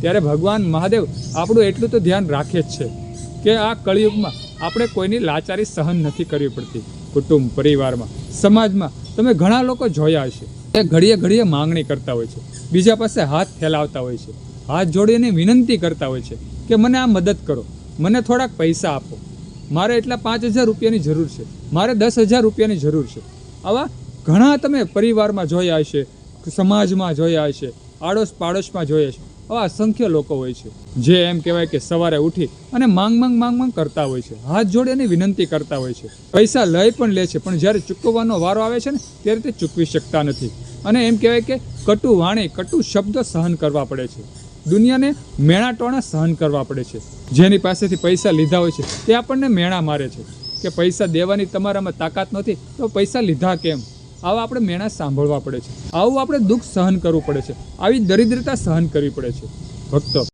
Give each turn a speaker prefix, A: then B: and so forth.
A: ત્યારે ભગવાન મહાદેવ આપણું એટલું તો ધ્યાન રાખે જ છે કે આ કળિયુગમાં આપણે કોઈની લાચારી સહન નથી કરવી પડતી. કુટુંબ, પરિવારમાં, સમાજમાં તમે ઘણા લોકો જોયા હશે એ ઘડીએ ઘડીએ માંગણી કરતા હોય છે, બીજા પાસે હાથ ફેલાવતા હોય છે, હાથ જોડીને વિનંતી કરતા હોય છે કે મને આ મદદ કરો, મને થોડાક પૈસા આપો, મારે એટલા 5,000 રૂપિયાની જરૂર છે, મારે 10,000 રૂપિયાની જરૂર છે. આવા ઘણા તમે પરિવારમાં જોયા હશે, સમાજમાં જોયા હશે, આડોશ પાડોશમાં જોયા છે. આવા અસંખ્ય લોકો હોય છે જે એમ કહેવાય કે સવારે ઉઠી અને માંગ કરતા હોય છે, હાથ જોડીને વિનંતી કરતા હોય છે, પૈસા લઈ પણ લે છે, પણ જ્યારે ચૂકવવાનો વારો આવે છે ને ત્યારે તે ચૂકવી શકતા નથી. અને એમ કહેવાય કે કટુ વાણી, કટુ શબ્દો સહન કરવા પડે છે, દુનિયાને મેણા ટોણા સહન કરવા પડે છે. જેની પાસેથી પૈસા લીધા હોય છે તે આપણને મેણા મારે છે કે પૈસા દેવાની તમારામાં તાકાત નથી તો પૈસા લીધા કેમ. આવા આપણે મેણા સાંભળવા પડે છે, આવું આપણે દુઃખ સહન કરવું પડે છે, આવી દરિદ્રતા સહન કરવી પડે છે. ભક્તો